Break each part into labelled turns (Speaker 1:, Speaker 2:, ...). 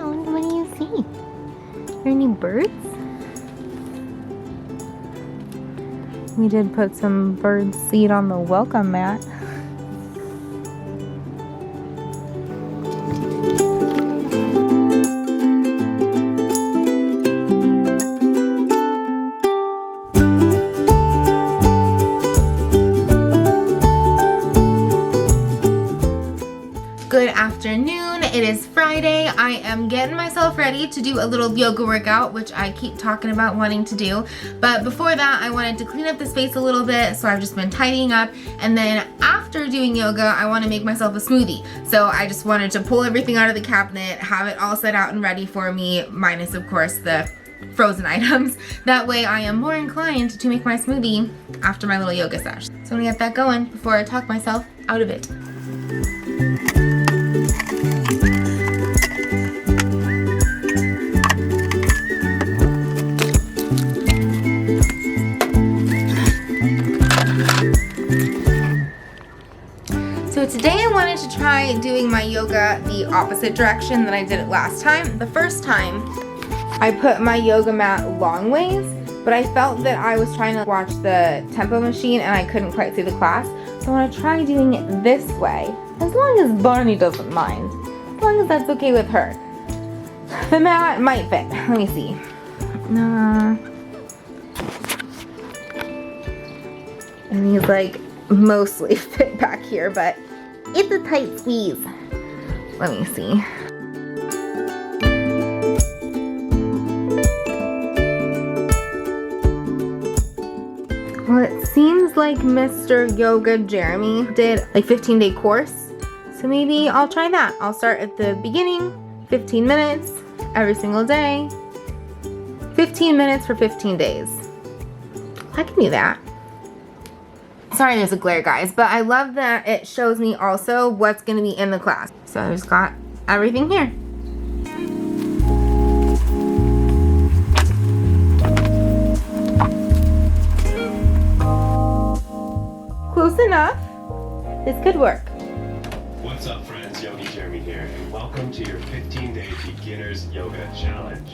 Speaker 1: around. What do you see? Are there any birds? We did put some bird seed on the welcome mat. Good afternoon, it is Friday. I am getting myself ready to do a little yoga workout, which I keep talking about wanting to do. But before that, I wanted to clean up the space a little bit, so I've just been tidying up. And then after doing yoga, I want to make myself a smoothie. So I just wanted to pull everything out of the cabinet, have it all set out and ready for me, minus of course the frozen items. That way I am more inclined to make my smoothie after my little yoga sesh. So I'm gonna get that going before I talk myself out of it. So today I wanted to try doing my yoga the opposite direction that I did it last time. The first time I put my yoga mat long ways, but I felt that I was trying to watch the tempo machine and I couldn't quite see the class. So I want to try doing it this way, as long as Barney doesn't mind. As long as that's okay with her. The mat might fit. Let me see. And these like mostly fit back here, but it's a tight squeeze. Let me see. Well, it seems like Mr. Yoga Jeremy did like 15-day course. So maybe I'll try that. I'll start at the beginning, 15 minutes every single day. 15 minutes for 15 days. I can do that. Sorry there's a glare, guys, but I love that it shows me also what's going to be in the class. So I just got everything here. Close enough. This could work.
Speaker 2: What's up, friends? Yogi Jeremy here, and welcome to your 15-day beginner's yoga challenge.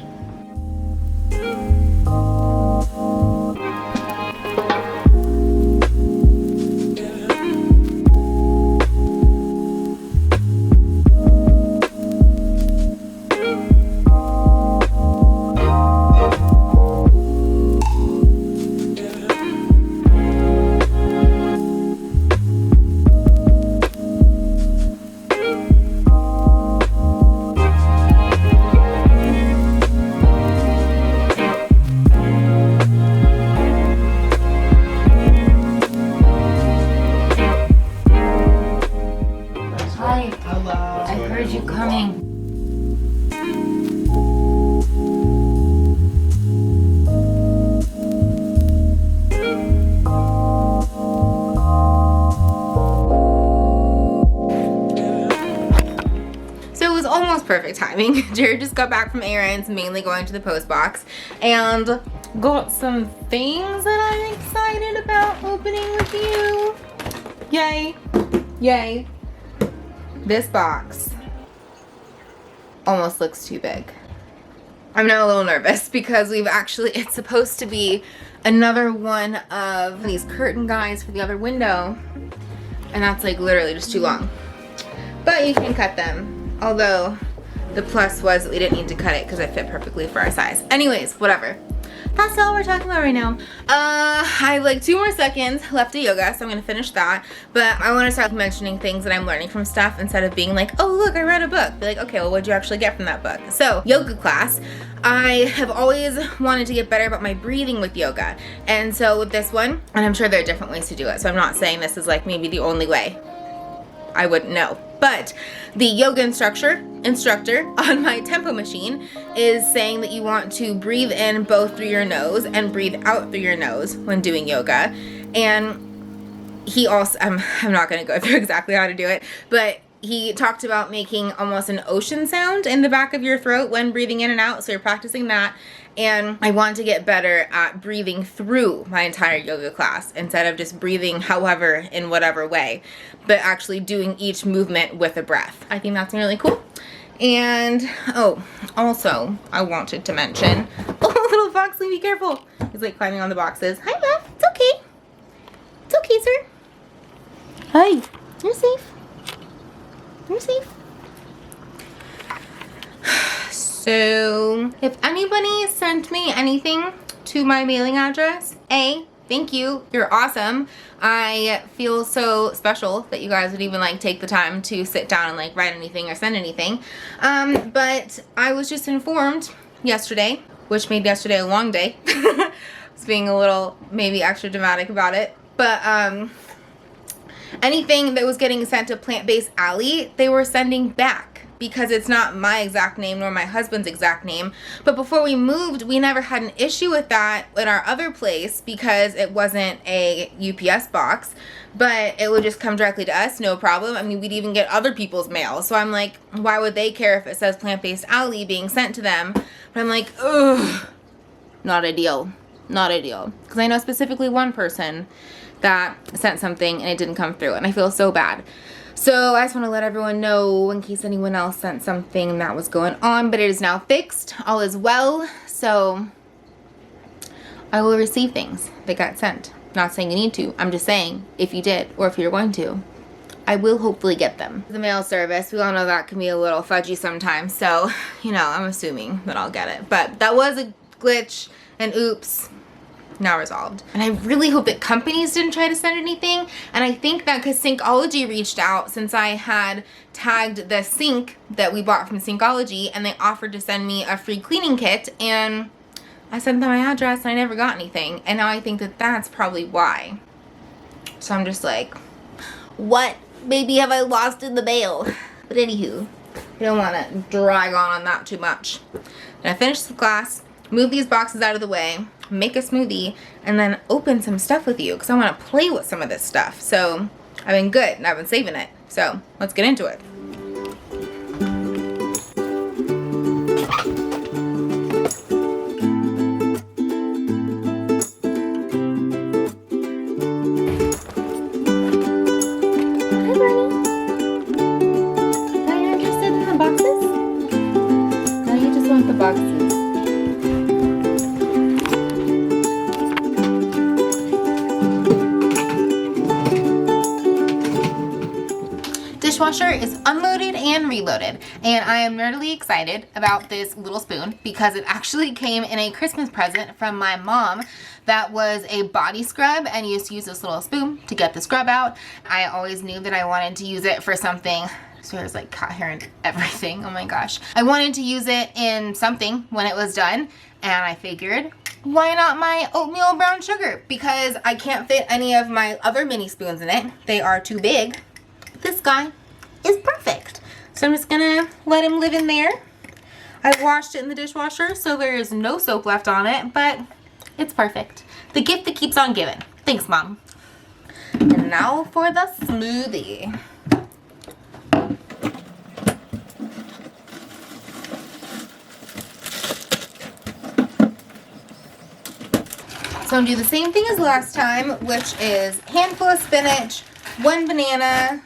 Speaker 1: Perfect timing. Jared just got back from errands, mainly going to the post box, and got some things that I'm excited about opening with you. Yay. Yay. This box almost looks too big. I'm now a little nervous because it's supposed to be another one of these curtain guys for the other window, and that's like literally just too long. But you can cut them, although the plus was that we didn't need to cut it because it fit perfectly for our size. Anyways, whatever. That's all we're talking about right now. I have like 2 more seconds left of yoga, so I'm gonna finish that. But I want to start mentioning things that I'm learning from stuff instead of being like, oh look, I read a book. Be like, okay, well what'd you actually get from that book? So, yoga class. I have always wanted to get better about my breathing with yoga. And so with this one, and I'm sure there are different ways to do it, so I'm not saying this is like maybe the only way. I wouldn't know. But the yoga instructor on my tempo machine is saying that you want to breathe in both through your nose and breathe out through your nose when doing yoga. And he also, I'm not going to go through exactly how to do it, but he talked about making almost an ocean sound in the back of your throat when breathing in and out. So you're practicing that. And I want to get better at breathing through my entire yoga class instead of just breathing however in whatever way, but actually doing each movement with a breath. I think that's really cool. And, oh, also, I wanted to mention, oh, little Foxley, be careful. He's like climbing on the boxes. Hi, love. It's okay. It's okay, sir. Hi. You're safe. You're safe. So, if anybody sent me anything to my mailing address, thank you. You're awesome. I feel so special that you guys would even like take the time to sit down and like write anything or send anything. But I was just informed yesterday, which made yesterday a long day. I was being a little maybe extra dramatic about it. But anything that was getting sent to Plant-Based Alley, they were sending back, because it's not my exact name nor my husband's exact name. But before we moved, we never had an issue with that in our other place because it wasn't a UPS box, but it would just come directly to us, no problem. I mean, we'd even get other people's mail. So I'm like, why would they care if it says Plant-Based Alley being sent to them? But I'm like, ugh, not ideal, not ideal. Because I know specifically one person that sent something and it didn't come through, and I feel so bad. So I just want to let everyone know in case anyone else sent something that was going on, but it is now fixed. All is well. So I will receive things that got sent. Not saying you need to. I'm just saying if you did or if you're going to, I will hopefully get them. The mail service, we all know that can be a little fudgy sometimes. So, you know, I'm assuming that I'll get it. But that was a glitch, and oops. Now resolved. And I really hope that companies didn't try to send anything. And I think that because Syncology reached out, since I had tagged the sink that we bought from Syncology, and they offered to send me a free cleaning kit, and I sent them my address and I never got anything. And now I think that that's probably why. So I'm just like, what maybe have I lost in the mail? But anywho, I don't want to drag on that too much. And I finished the class, move these boxes out of the way, make a smoothie, and then open some stuff with you because I want to play with some of this stuff. So I've been good and I've been saving it. So let's get into it. Hi, Barney. Are you interested in the boxes? No, you just want the boxes. Dishwasher is unloaded and reloaded, and I am nerdily excited about this little spoon because it actually came in a Christmas present from my mom. That was a body scrub, and you used to use this little spoon to get the scrub out. I always knew that I wanted to use it for something. So there's like cat hair and everything. Oh my gosh. I wanted to use it in something when it was done, and I figured, why not my oatmeal brown sugar? Because I can't fit any of my other mini spoons in it. They are too big. This guy is perfect. So I'm just gonna let him live in there. I washed it in the dishwasher, so there is no soap left on it, but it's perfect. The gift that keeps on giving. Thanks, Mom. And now for the smoothie. So I'm gonna do the same thing as last time, which is handful of spinach, 1 banana,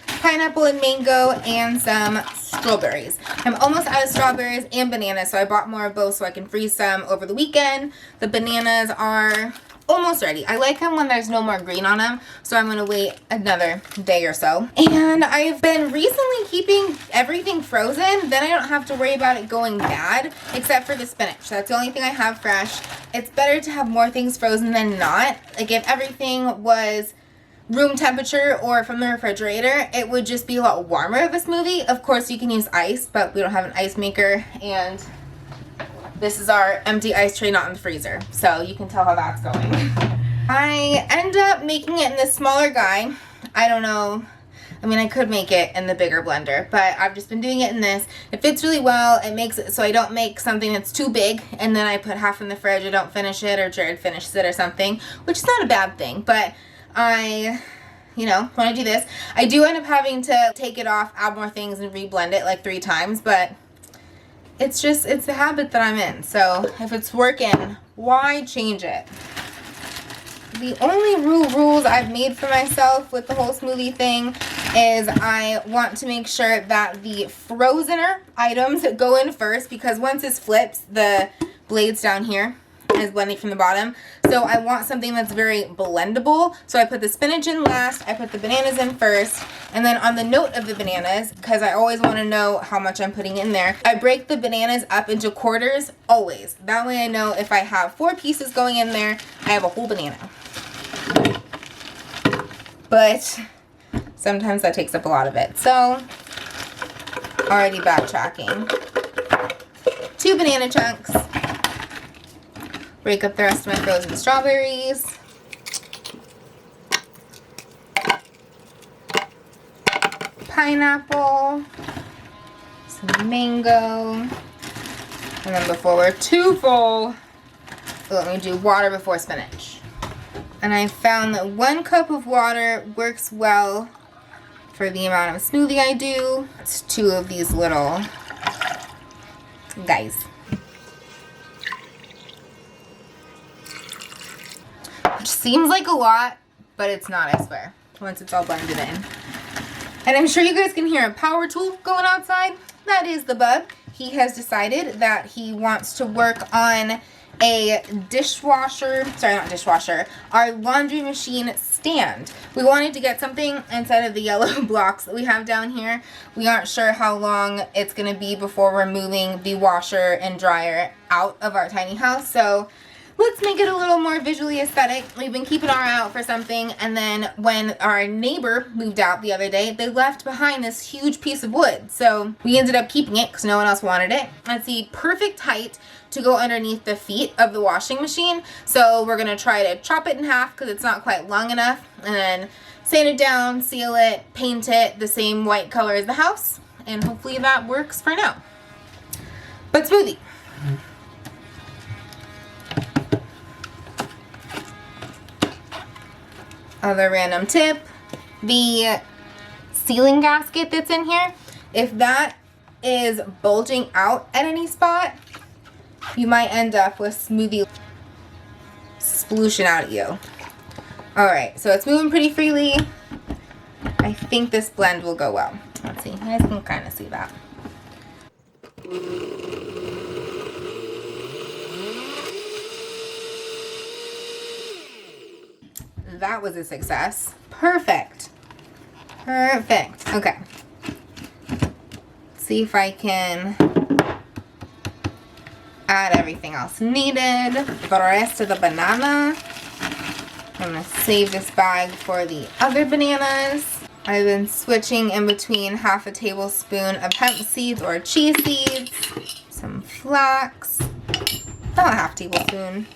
Speaker 1: pineapple and mango, and some strawberries. I'm almost out of strawberries and bananas, so I bought more of both so I can freeze some over the weekend. The bananas are almost ready. I like them when there's no more green on them, so I'm gonna wait another day or so. And I've been recently keeping everything frozen, then I don't have to worry about it going bad, except for the spinach. That's the only thing I have fresh. It's better to have more things frozen than not. Like if everything was room temperature or from the refrigerator, it would just be a lot warmer of a smoothie. Of course you can use ice, but we don't have an ice maker, and this is our empty ice tray not in the freezer, so you can tell how that's going. I end up making it in this smaller guy. I don't know, I mean I could make it in the bigger blender, but I've just been doing it in this. It fits really well. It makes it so I don't make something that's too big and then I put half in the fridge, I don't finish it, or Jared finishes it or something, which is not a bad thing, but I, you know, when I do this, I do end up having to take it off, add more things, and reblend it like 3 times, but it's just, it's the habit that I'm in. So if it's working, why change it? The only rules I've made for myself with the whole smoothie thing is I want to make sure that the frozener items go in first, because once this flips, the blades down here is blending from the bottom. So I want something that's very blendable. So I put the spinach in last, I put the bananas in first, and then on the note of the bananas, because I always want to know how much I'm putting in there, I break the bananas up into quarters, always. That way I know if I have 4 pieces going in there, I have a whole banana. But sometimes that takes up a lot of it. So, already backtracking. 2 banana chunks. Break up the rest of my frozen strawberries. Pineapple. Some mango. And then before we're too full, let me do water before spinach. And I found that 1 cup of water works well for the amount of smoothie I do. It's 2 of these little guys. Which seems like a lot, but it's not, I swear, once it's all blended in. And I'm sure you guys can hear a power tool going outside. That is the bug. He has decided that he wants to work on a dishwasher, sorry, not dishwasher, our laundry machine stand. We wanted to get something instead of the yellow blocks that we have down here. We aren't sure how long it's going to be before we're moving the washer and dryer out of our tiny house. So let's make it a little more visually aesthetic. We've been keeping our eye out for something, and then when our neighbor moved out the other day, they left behind this huge piece of wood. So we ended up keeping it because no one else wanted it. That's the perfect height to go underneath the feet of the washing machine. So we're gonna try to chop it in half because it's not quite long enough, and then sand it down, seal it, paint it the same white color as the house, and hopefully that works for now. But smoothie. Other random tip, the sealing gasket that's in here, if that is bulging out at any spot, you might end up with smoothie splooshing out at you. Alright, so it's moving pretty freely. I think this blend will go well. Let's see, you guys can kind of see that. That was a success. Perfect. Perfect. Okay. Let's see if I can add everything else needed. The rest of the banana. I'm going to save this bag for the other bananas. I've been switching in between half a tablespoon of hemp seeds or chia seeds, some flax, about a half tablespoon.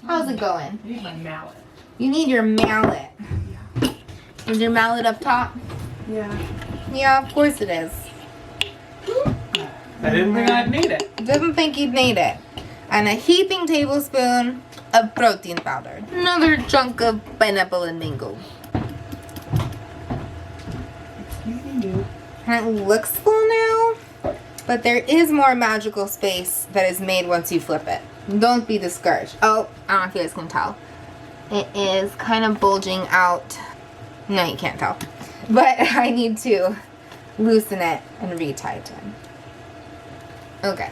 Speaker 1: How's it going?
Speaker 3: I need my mallet.
Speaker 1: You need your mallet.
Speaker 3: Yeah.
Speaker 1: Is your mallet up top?
Speaker 3: Yeah.
Speaker 1: Yeah, of course it is.
Speaker 3: I didn't think I'd need it.
Speaker 1: Didn't think you'd need it. And a heaping tablespoon of protein powder. Another chunk of pineapple and mango. And it looks full now, but there is more magical space that is made once you flip it. Don't be discouraged. Oh, I don't know if you guys can tell. It is kind of bulging out. No, you can't tell. But I need to loosen it and retighten. Okay.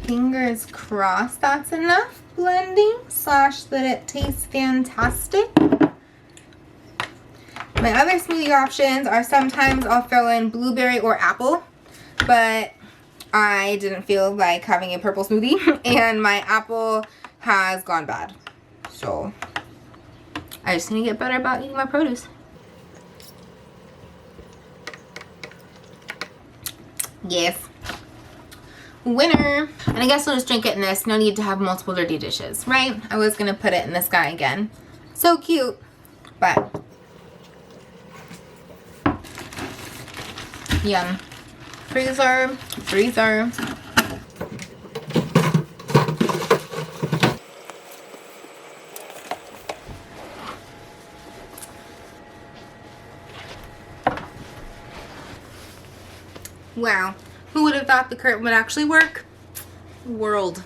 Speaker 1: Fingers crossed that's enough blending / that it tastes fantastic. My other smoothie options are sometimes I'll throw in blueberry or apple, but I didn't feel like having a purple smoothie and my apple has gone bad. So I just need to get better about eating my produce. Yes. Winner. And I guess I'll just drink it in this. No need to have multiple dirty dishes, right? I was going to put it in this guy again. So cute. But yum. Freezer. Freezer. Wow. Who would have thought the curtain would actually work? World.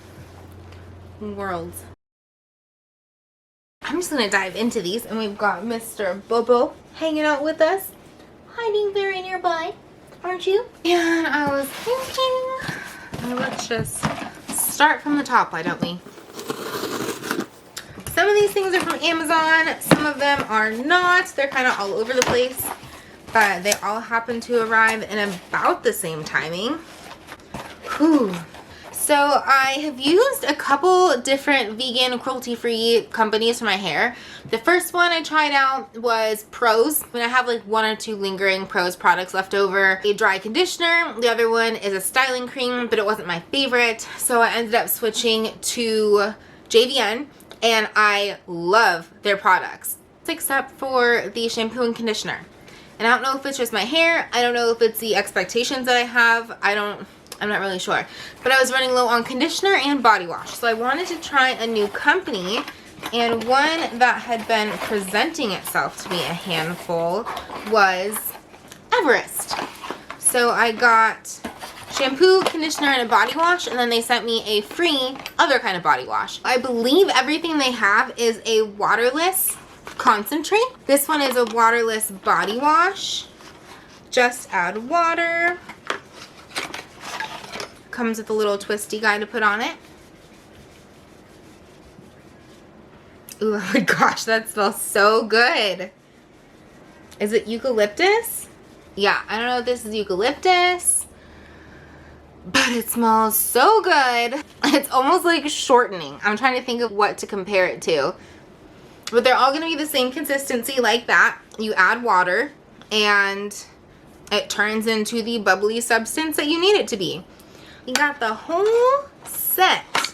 Speaker 1: worlds. I'm just gonna dive into these, and we've got Mr. Bobo hanging out with us, hiding very nearby, aren't you? And I was thinking, let's just start from the top, why don't we? Some of these things are from Amazon, some of them are not. They're kind of all over the place, but they all happen to arrive in about the same timing. Whew. So I have used a couple different vegan, cruelty-free companies for my hair. The first one I tried out was Prose. I have like 1 or 2 lingering Prose products left over. A dry conditioner. The other one is a styling cream, but it wasn't my favorite. So I ended up switching to JVN, and I love their products, except for the shampoo and conditioner. And I don't know if it's just my hair. I don't know if it's the expectations that I have. I'm not really sure. But I was running low on conditioner and body wash. So I wanted to try a new company, and one that had been presenting itself to me a handful was Everest. So I got shampoo, conditioner, and a body wash, and then they sent me a free other kind of body wash. I believe everything they have is a waterless concentrate. This one is a waterless body wash. Just add water. Comes with a little twisty guy to put on it. Ooh, oh my gosh, that smells so good. Is it eucalyptus? Yeah, I don't know if this is eucalyptus, but it smells so good. It's almost like shortening. I'm trying to think of what to compare it to. But they're all gonna be the same consistency like that. You add water and it turns into the bubbly substance that you need it to be. You got the whole set,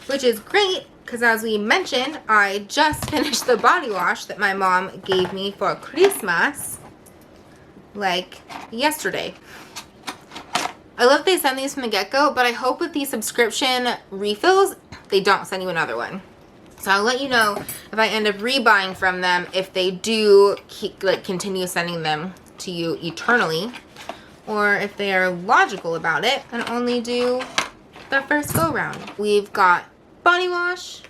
Speaker 1: which is great because, as we mentioned, I just finished the body wash that my mom gave me for Christmas like yesterday. I love they send these from the get-go, but I hope with these subscription refills they don't send you another one. So I'll let you know if I end up rebuying from them, if they do continue sending them to you eternally, or if they are logical about it and only do the first go round. We've got body wash,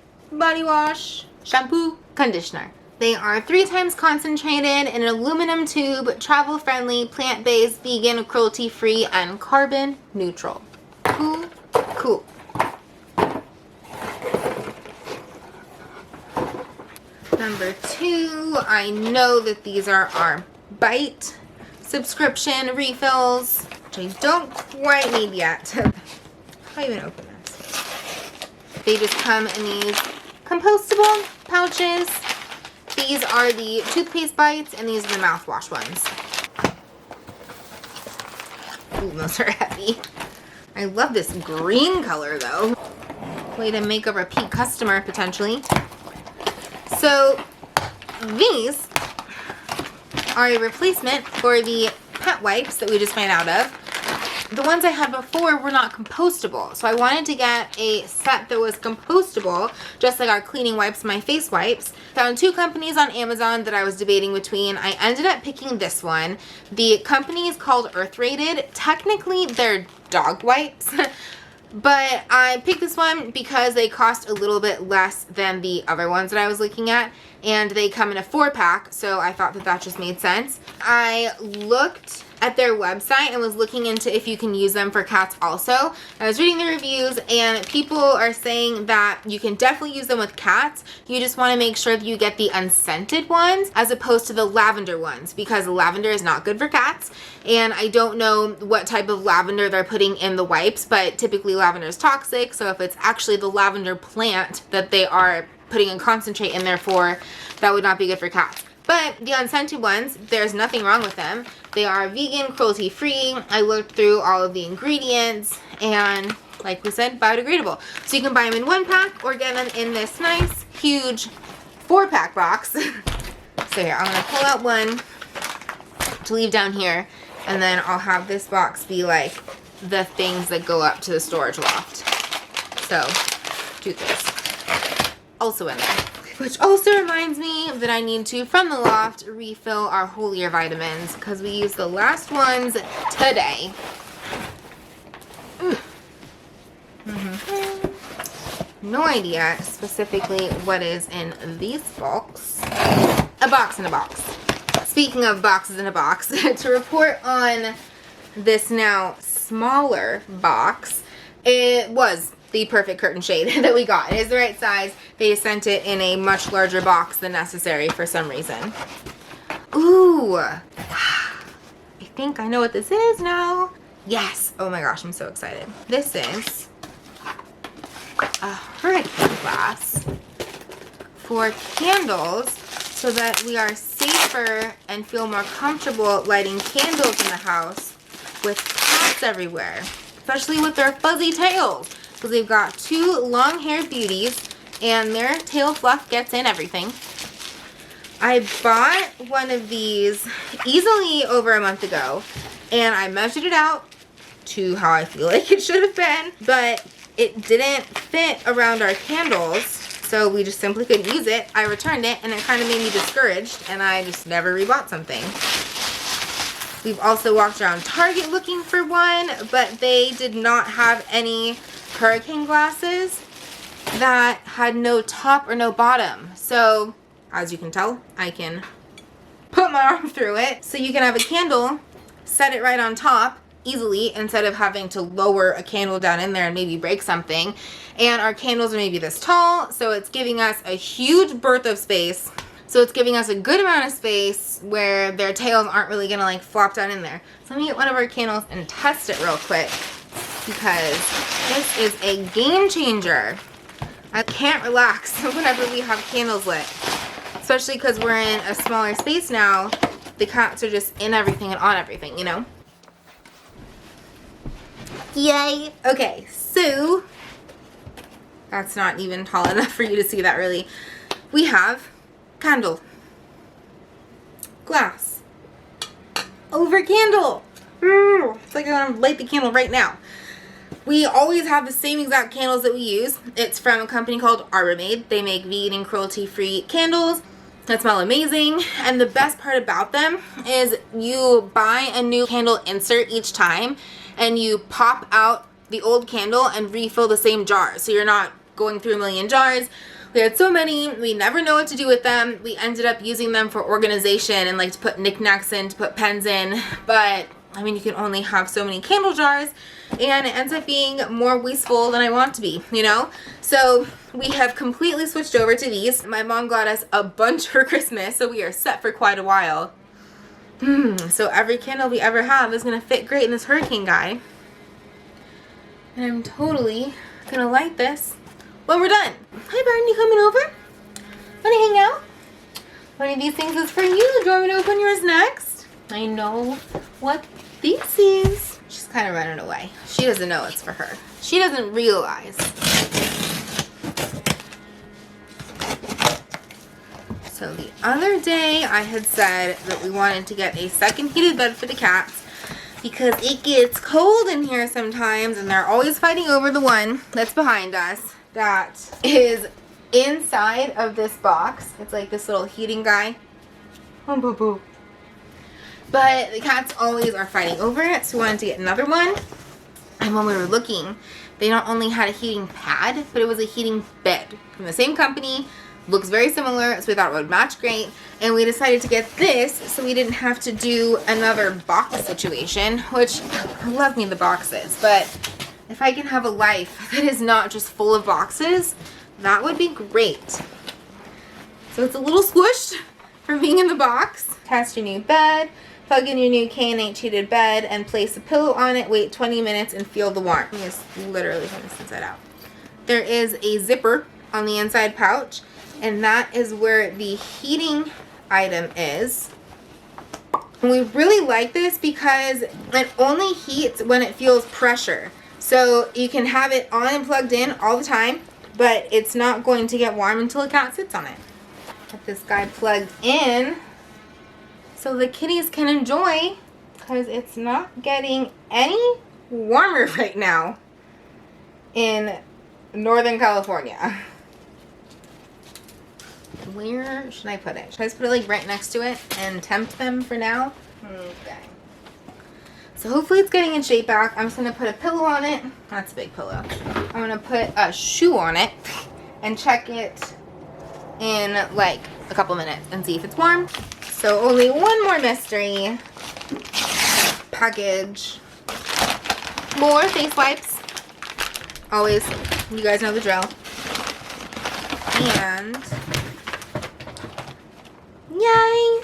Speaker 1: shampoo, conditioner. They are 3 times concentrated in an aluminum tube, travel friendly, plant-based, vegan, cruelty-free, and carbon neutral. Cool, cool. Number 2, I know that these are our Bite subscription refills, which I don't quite need yet. How do you even open this? They just come in these compostable pouches. These are the toothpaste bites, and these are the mouthwash ones. Ooh, those are heavy. I love this green color though. Way to make a repeat customer potentially. So these are a replacement for the pet wipes that we just ran out of. The ones I had before were not compostable, so I wanted to get a set that was compostable, just like our cleaning wipes, my face wipes. Found 2 companies on Amazon that I was debating between. I ended up picking this one. The company is called Earth Rated. Technically, they're dog wipes, but I picked this one because they cost a little bit less than the other ones that I was looking at, and they come in a 4-pack, so I thought that that just made sense. I looked at their website and was looking into if you can use them for cats also. I was reading the reviews, and people are saying that you can definitely use them with cats. You just want to make sure that you get the unscented ones as opposed to the lavender ones, because lavender is not good for cats. And I don't know what type of lavender they're putting in the wipes, but typically lavender is toxic, so if it's actually the lavender plant that they are putting a concentrate in there for, that would not be good for cats. But the unscented ones, there's nothing wrong with them. They are vegan, cruelty-free. I looked through all of the ingredients, and like we said, biodegradable. So you can buy them in 1-pack or get them in this nice, huge 4-pack box. So here, I'm gonna pull out one to leave down here, and then I'll have this box be like the things that go up to the storage loft. So, toothpaste. Also in there. Which also reminds me that I need to, from the loft, refill our holier vitamins because we used the last ones today. no idea specifically what is in these box. A box in a box. Speaking of boxes in a box, to report on this now smaller box, it was the perfect curtain shade that we got. It is the right size. They sent it in a much larger box than necessary for some reason. Ooh, I think I know what this is now. Yes, oh my gosh, I'm so excited. This is a hurricane glass for candles so that we are safer and feel more comfortable lighting candles in the house with cats everywhere, especially with their fuzzy tails, because they've got two long-haired beauties and their tail fluff gets in everything. I bought one of these easily over a month ago, and I measured it out to how I feel like it should have been, but it didn't fit around our candles, so we just simply couldn't use it. I returned it, and it kind of made me discouraged, and I just never rebought something. We've also walked around Target looking for one, but they did not have any hurricane glasses that had no top or no bottom. So, as you can tell, I can put my arm through it. So you can have a candle, set it right on top easily instead of having to lower a candle down in there and maybe break something. And our candles are maybe this tall, so it's giving us a huge berth of space. So it's giving us a good amount of space where their tails aren't really gonna like flop down in there. So let me get one of our candles and test it real quick, because this is a game changer. I can't relax whenever we have candles lit, especially because we're in a smaller space now. The cats are just in everything and on everything, you know? Yay! Okay, so that's not even tall enough for you to see that really. We have candle, glass, over candle. It's like I want to light the candle right now. We always have the same exact candles that we use. It's from a company called Arbor-Made. They make vegan and cruelty-free candles that smell amazing. And the best part about them is you buy a new candle insert each time and you pop out the old candle and refill the same jar. So you're not going through a million jars. We had so many, we never know what to do with them. We ended up using them for organization and like to put knickknacks in, to put pens in. But I mean, you can only have so many candle jars, and it ends up being more wasteful than I want to be, you know? So we have completely switched over to these. My mom got us a bunch for Christmas, so we are set for quite a while. So every candle we ever have is gonna fit great in this hurricane guy. And I'm totally gonna light this when we're done. Hi Barton, you coming over? Wanna hang out? One of these things is for you. Do you want me to open yours next? I know what this is. She's kind of running away. She doesn't know it's for her. She doesn't realize. So the other day I had said that we wanted to get a second heated bed for the cats because it gets cold in here sometimes and they're always fighting over the one that's behind us that is inside of this box. It's like this little heating guy. Oh, boo boo. But the cats always are fighting over it, so we wanted to get another one. And when we were looking, they not only had a heating pad, but it was a heating bed from the same company. Looks very similar, so we thought it would match great. And we decided to get this so we didn't have to do another box situation, which I love me the boxes. But if I can have a life that is not just full of boxes, that would be great. So it's a little squished from being in the box. Test your new bed. Plug in your new K&H heated bed and place a pillow on it. Wait 20 minutes and feel the warmth. Just literally from this inside out. There is a zipper on the inside pouch, and that is where the heating item is. And we really like this because it only heats when it feels pressure. So you can have it on and plugged in all the time, but it's not going to get warm until a cat sits on it. Get this guy plugged in so the kitties can enjoy, because it's not getting any warmer right now in Northern California. Where should I put it? Should I just put it like right next to it and tempt them for now? Okay. So hopefully it's getting in shape back. I'm just going to put a pillow on it. That's a big pillow. I'm going to put a shoe on it. and check it in like a couple minutes and see if it's warm. So only one more mystery package. More face wipes. Always, you guys know the drill. And yay!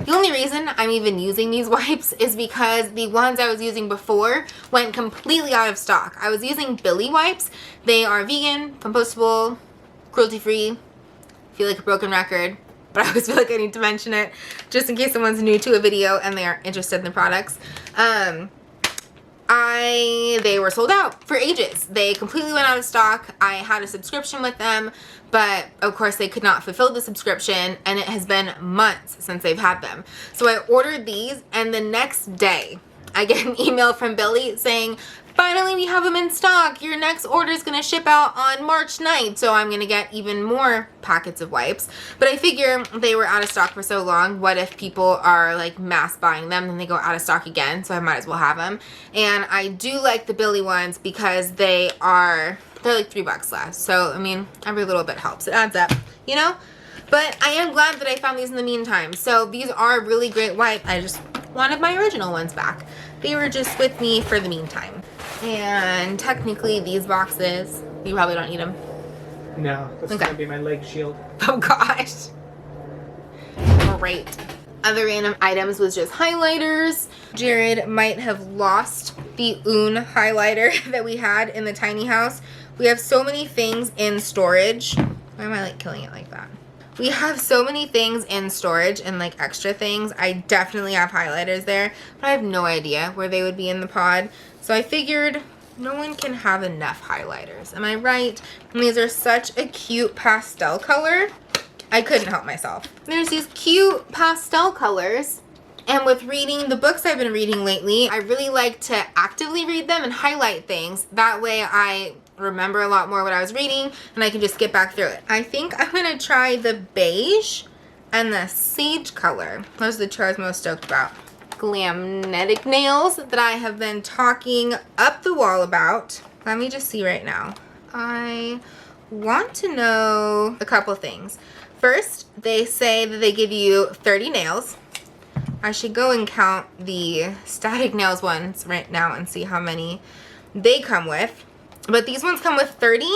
Speaker 1: The only reason I'm even using these wipes is because the ones I was using before went completely out of stock. I was using Billy wipes. They are vegan, compostable, cruelty-free. Feel like a broken record, but I always feel like I need to mention it just in case someone's new to a video and they are interested in the products. They were sold out for ages. They completely went out of stock. I had a subscription with them, but of course they could not fulfill the subscription, and it has been months since they've had them. So I ordered these, and the next day I get an email from Billy saying, finally we have them in stock. Your next order is going to ship out on March 9th. So I'm going to get even more packets of wipes. But I figure they were out of stock for so long. What if people are like mass buying them and they go out of stock again? So I might as well have them. And I do like the Billy ones because they're like $3 less. So I mean, every little bit helps. It adds up, you know? But I am glad that I found these in the meantime. So these are really great wipes. I just wanted my original ones back. They were just with me for the meantime. And technically these boxes, you probably don't need them.
Speaker 3: No, this is
Speaker 1: Okay.
Speaker 3: gonna be my leg shield.
Speaker 1: Oh gosh. Great. Other random items was just highlighters. Jared might have lost the Un highlighter that we had in the tiny house. We have so many things in storage. Why am I like killing it like that? We have so many things in storage and like extra things. I definitely have highlighters there, but I have no idea where they would be in the pod. So I figured no one can have enough highlighters. Am I right? And these are such a cute pastel color. I couldn't help myself. There's these cute pastel colors. And with reading the books I've been reading lately, I really like to actively read them and highlight things. That way I remember a lot more what I was reading and I can just skip back through it. I think I'm gonna try the beige and the sage color. Those are the two I was most stoked about. Glamnetic nails that I have been talking up the wall about. Let me just see right now. I want to know a couple things. First, they say that they give you 30 nails. I should go and count the static nails ones right now and see how many they come with. But these ones come with 30.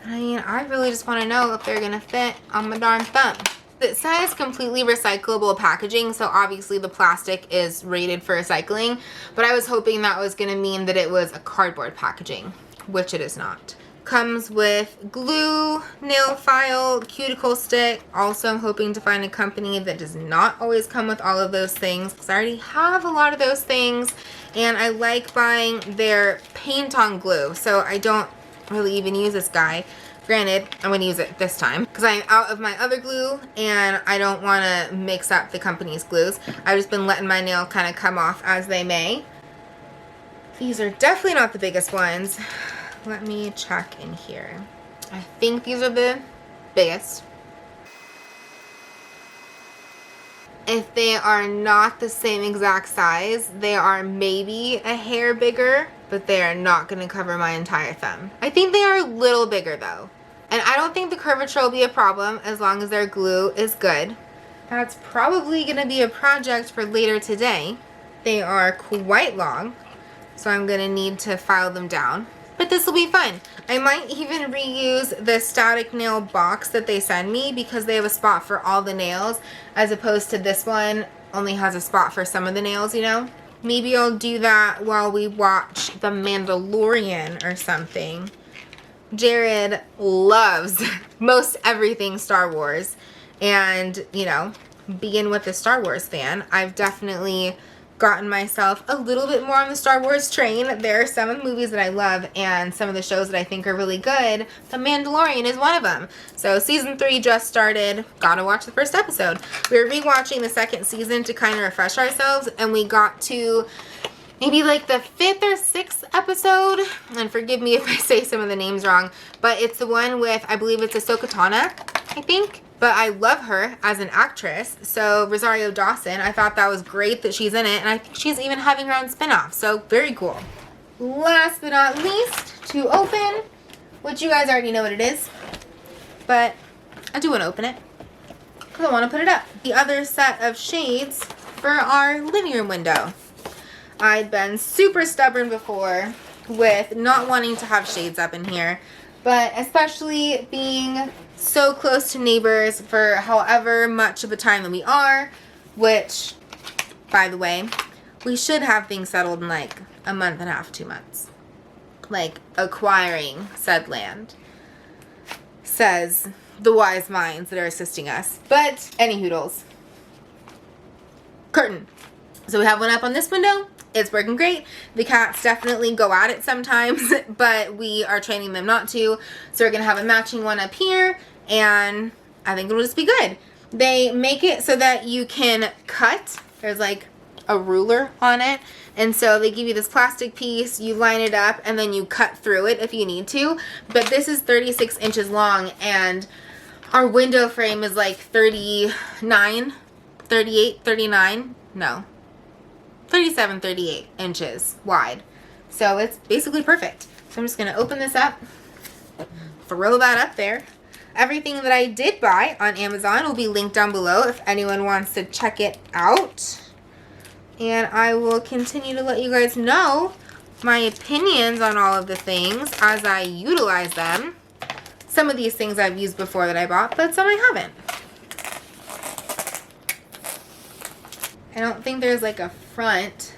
Speaker 1: I mean, I really just want to know if they're going to fit on my darn thumb. It says completely recyclable packaging, so obviously the plastic is rated for recycling. But I was hoping that was going to mean that it was a cardboard packaging, which it is not. Comes with glue, nail file, cuticle stick. Also, I'm hoping to find a company that does not always come with all of those things, because I already have a lot of those things. And I like buying their paint on glue, so I don't really even use this guy. Granted, I'm going to use it this time because I'm out of my other glue and I don't want to mix up the company's glues. I've just been letting my nail kind of come off as they may. These are definitely not the biggest ones. Let me check in here. I think these are the biggest. If they are not the same exact size, they are maybe a hair bigger, but they are not going to cover my entire thumb. I think they are a little bigger though. And I don't think the curvature will be a problem as long as their glue is good. That's probably going to be a project for later today. They are quite long, so I'm going to need to file them down. But this will be fun. I might even reuse the static nail box that they send me because they have a spot for all the nails as opposed to this one only has a spot for some of the nails, you know? Maybe I'll do that while we watch The Mandalorian or something. Jared loves most everything Star Wars. And, you know, being with a Star Wars fan, I've definitely gotten myself a little bit more on the Star Wars train. There are some of the movies that I love and some of the shows that I think are really good. The Mandalorian is one of them. So season 3 just started. Gotta watch the first episode. We were rewatching the second season to kind of refresh ourselves, and we got to maybe like the 5th or 6th episode. And forgive me if I say some of the names wrong, but it's the one with, I believe it's Ahsoka Tano, I think. but I love her as an actress. So Rosario Dawson, I thought that was great that she's in it, and I think she's even having her own spinoff, so very cool. Last but not least, to open, which you guys already know what it is, but I do want to open it because I want to put it up. The other set of shades for our living room window. I'd been super stubborn before with not wanting to have shades up in here, but especially being so close to neighbors for however much of a time that we are, which, by the way, we should have things settled in like a month and a half, 2 months. Like acquiring said land, says the wise minds that are assisting us. But any hoodles. Curtain. So we have one up on this window. It's working great. The cats definitely go at it sometimes, but we are training them not to. So we're going to have a matching one up here, and I think it'll just be good. They make it so that you can cut. There's like a ruler on it, and so they give you this plastic piece, you line it up, and then you cut through it if you need to. But this is 36 inches long, and our window frame is like 37, 38 inches wide. So it's basically perfect. So I'm just gonna open this up, throw that up there. Everything that I did buy on Amazon will be linked down below if anyone wants to check it out. And I will continue to let you guys know my opinions on all of the things as I utilize them. Some of these things I've used before that I bought, but some I haven't. I don't think there's like a front.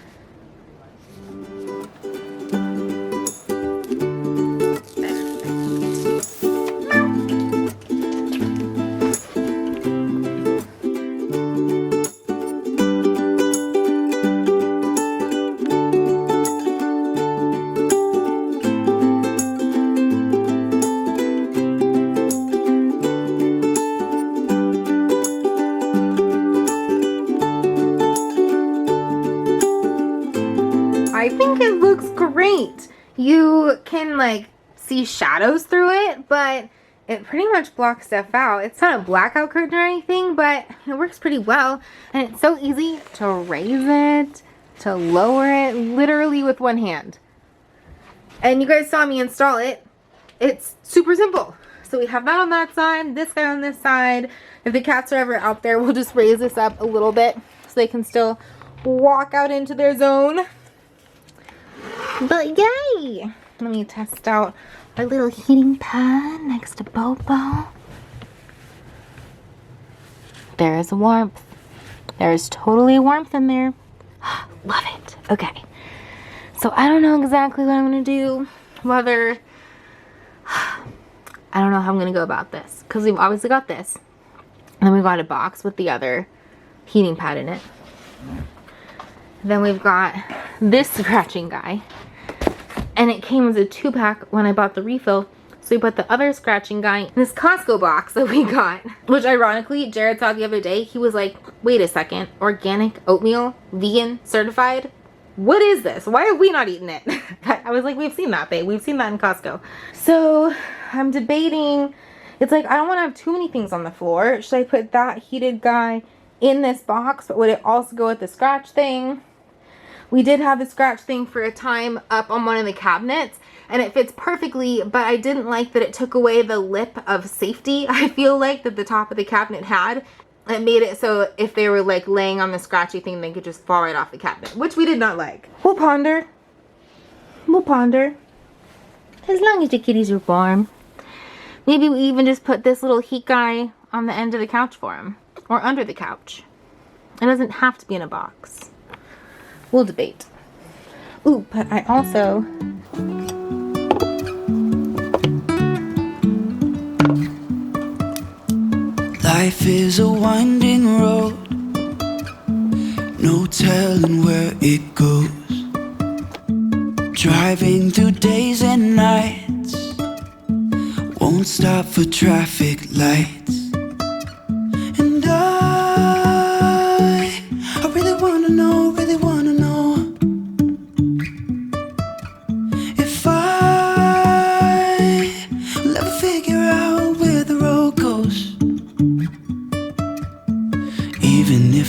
Speaker 1: I think it looks great. You can like see shadows through it, but it pretty much blocks stuff out. It's not a blackout curtain or anything, but it works pretty well. And it's so easy to raise it, to lower it, literally with one hand. And you guys saw me install it. It's super simple. So we have that on that side, this guy on this side. If the cats are ever out there, we'll just raise this up a little bit so they can still walk out into their zone. But yay! Let me test out our little heating pad next to Bobo. There is warmth. There is totally warmth in there. Love it. Okay. So I don't know exactly what I'm going to do. Whether... I don't know how I'm going to go about this. Because we've obviously got this. And then we've got a box with the other heating pad in it. Then we've got this scratching guy. And it came as a 2-pack when I bought the refill. So we put the other scratching guy in this Costco box that we got. Which ironically, Jared saw the other day. He was like, wait a second. Organic oatmeal? Vegan? Certified? What is this? Why are we not eating it? I was like, we've seen that, babe. We've seen that in Costco. So I'm debating. It's like, I don't want to have too many things on the floor. Should I put that heated guy in this box? But would it also go with the scratch thing? We did have the scratch thing for a time up on one of the cabinets, and it fits perfectly, but I didn't like that it took away the lip of safety, I feel like, that the top of the cabinet had. It made it so if they were like laying on the scratchy thing, they could just fall right off the cabinet, which we did not like. We'll ponder. We'll ponder. As long as the kitties are warm. Maybe we even just put this little heat guy on the end of the couch for him, or under the couch. It doesn't have to be in a box. We'll debate. Ooh, but I also...
Speaker 4: Life is a winding road, no telling where it goes. Driving through days and nights, won't stop for traffic lights. And I really wanna know, if I will ever figure out where the road goes.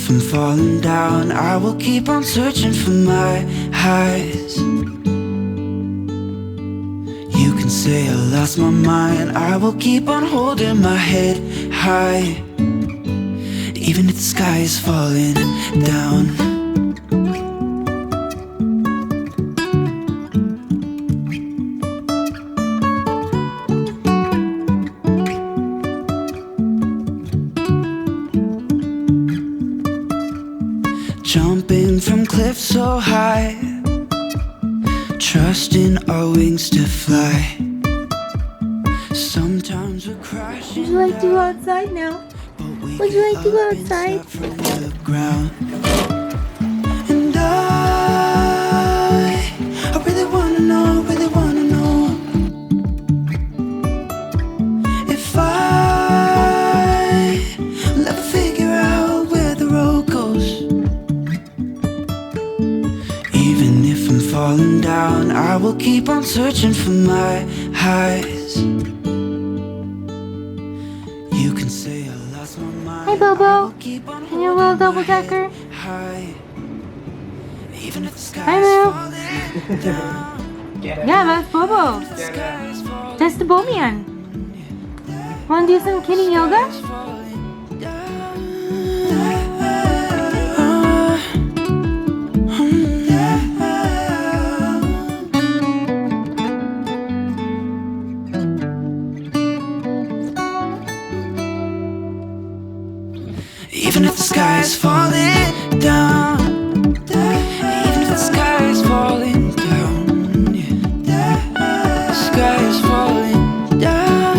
Speaker 4: if I'm falling down, I will keep on searching for my highs. You can say I lost my mind, I will keep on holding my head high, even if the sky is falling down. Jumping from cliffs so high, trusting our wings to fly. Sometimes we're crashing.
Speaker 1: Would you like to go outside now? Would you like to go outside?
Speaker 4: From the ground. And I really wanna know, if I'll ever figure out where the road goes. Even if I'm falling down, I will keep on searching for my highs. You can say I lost my mind.
Speaker 1: Hi, Bobo. Can you roll double decker?
Speaker 4: Even if the sky
Speaker 1: Hi,
Speaker 4: is
Speaker 1: Lou.
Speaker 4: falling down.
Speaker 3: Get it?
Speaker 1: Yeah, that's Bobo.
Speaker 3: Get it?
Speaker 1: That's the Bobian. Wanna do some kitty yoga?
Speaker 4: Even if the sky is falling down, even if the sky is falling down, yeah. The sky is falling down.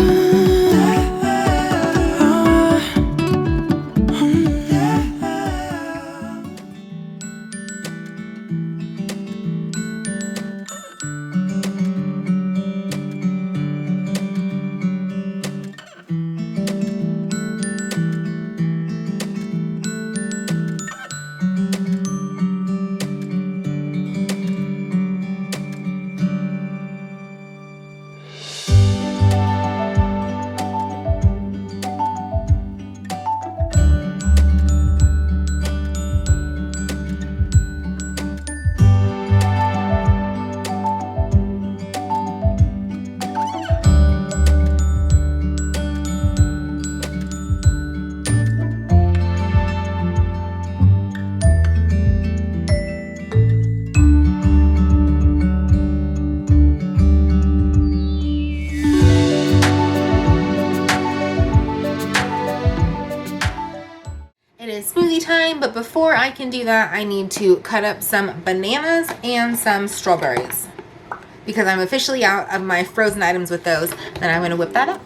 Speaker 1: It is smoothie time, but before I can do that, I need to cut up some bananas and some strawberries because I'm officially out of my frozen items with those. Then I'm going to whip that up.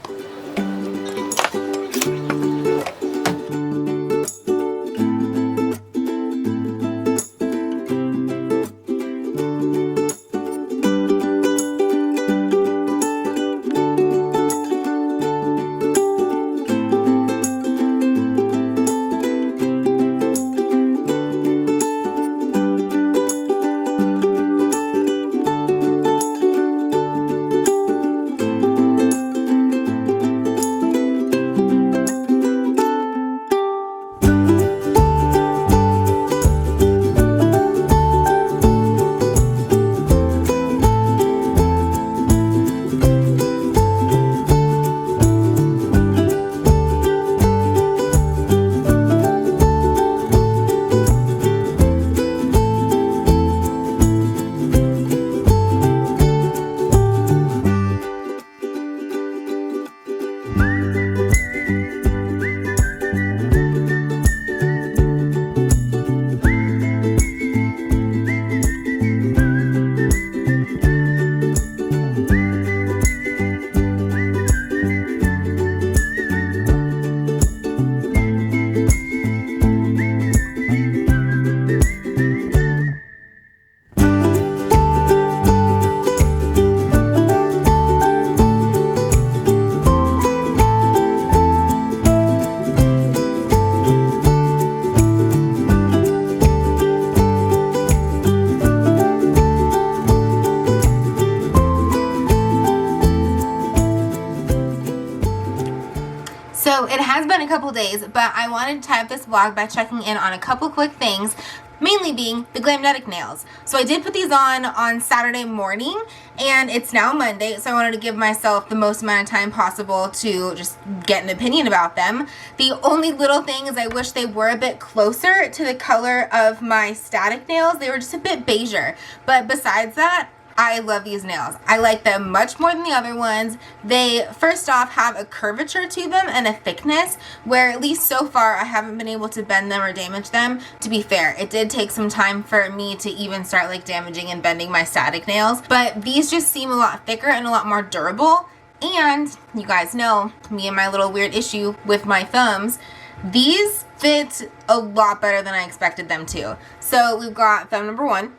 Speaker 1: So it has been a couple days, but I wanted to tie up this vlog by checking in on a couple quick things, mainly being the Glamnetic nails. So I did put these on Saturday morning, and it's now Monday, so I wanted to give myself the most amount of time possible to just get an opinion about them. The only little thing is I wish they were a bit closer to the color of my static nails. They were just a bit beigeur, but besides that, I love these nails. I like them much more than the other ones. They, first off, have a curvature to them and a thickness where, at least so far, I haven't been able to bend them or damage them. To be fair, it did take some time for me to even start like damaging and bending my static nails, but these just seem a lot thicker and a lot more durable. And you guys know me and my little weird issue with my thumbs. These fit a lot better than I expected them to. So we've got thumb number 1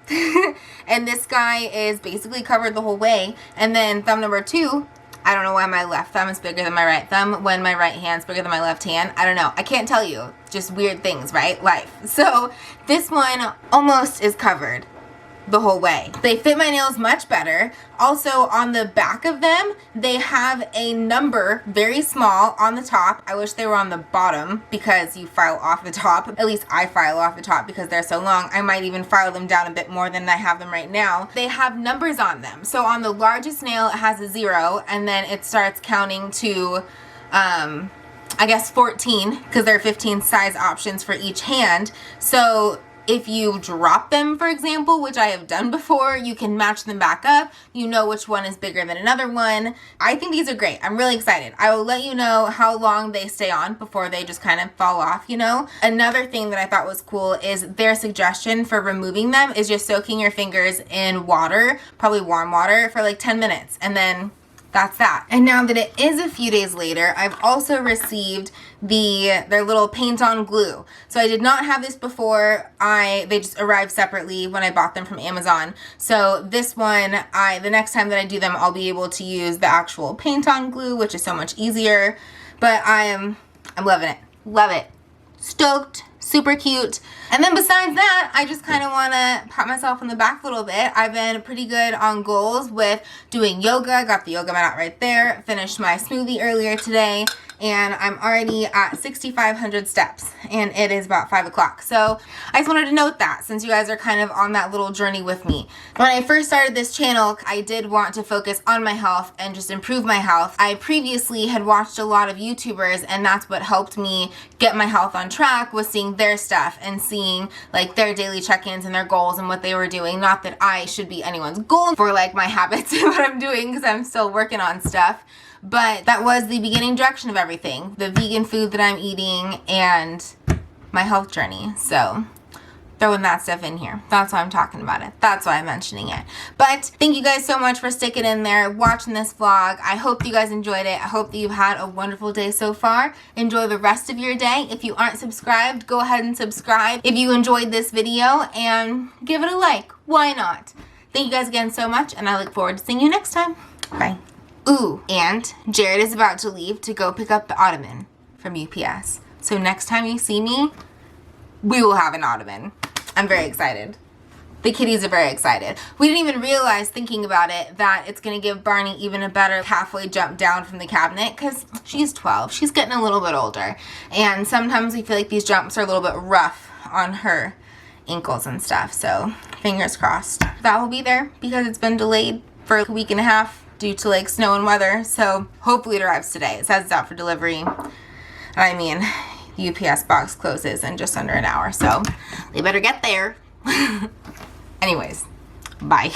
Speaker 1: and this guy is basically covered the whole way, and then thumb number 2, I don't know why my left thumb is bigger than my right thumb when my right hand's bigger than my left hand. I don't know. I can't tell you. Just weird things, right? Life. So this one almost is covered the whole way. They fit my nails much better. Also, on the back of them, they have a number very small on the top. I wish they were on the bottom because you file off the top. At least I file off the top because they're so long. I might even file them down a bit more than I have them right now. They have numbers on them. So on the largest nail, it has a 0, and then it starts counting to I guess 14, because there are 15 size options for each hand. So if you drop them, for example, which I have done before, you can match them back up. You know which one is bigger than another one. I think these are great. I'm really excited. I will let you know how long they stay on before they just kind of fall off, you know? Another thing that I thought was cool is their suggestion for removing them is just soaking your fingers in water, probably warm water, for like 10 minutes. And then that's that. And now that it is a few days later, I've also received their little paint on glue. So I did not have this before. They just arrived separately when I bought them from Amazon. So this one, the next time that I do them, I'll be able to use the actual paint on glue, which is so much easier. But I'm loving it. Love it. Stoked. Super cute. And then besides that, I just kind of want to pat myself on the back a little bit. I've been pretty good on goals with doing yoga. I got the yoga mat out right there. Finished my smoothie earlier today, and I'm already at 6,500 steps, and it is about 5 o'clock. So I just wanted to note that since you guys are kind of on that little journey with me. When I first started this channel, I did want to focus on my health and just improve my health. I previously had watched a lot of YouTubers, and that's what helped me get my health on track, was seeing their stuff and seeing like their daily check-ins and their goals and what they were doing. Not that I should be anyone's goal for like my habits and what I'm doing, because I'm still working on stuff. But that was the beginning direction of everything. The vegan food that I'm eating and my health journey. So throwing that stuff in here. That's why I'm talking about it. That's why I'm mentioning it. But thank you guys so much for sticking in there, watching this vlog. I hope you guys enjoyed it. I hope that you've had a wonderful day so far. Enjoy the rest of your day. If you aren't subscribed, go ahead and subscribe if you enjoyed this video, and give it a like. Why not? Thank you guys again so much, and I look forward to seeing you next time. Bye. Ooh, and Jared is about to leave to go pick up the ottoman from UPS. So next time you see me, we will have an ottoman. I'm very excited. The kitties are very excited. We didn't even realize, thinking about it, that it's going to give Barney even a better halfway jump down from the cabinet, because she's 12. She's getting a little bit older. And sometimes we feel like these jumps are a little bit rough on her ankles and stuff. So fingers crossed. That will be there because it's been delayed for a week and a half due to like snow and weather. So hopefully it arrives today. It says it's out for delivery. I mean, the UPS box closes in just under an hour, so they better get there. Anyways, bye.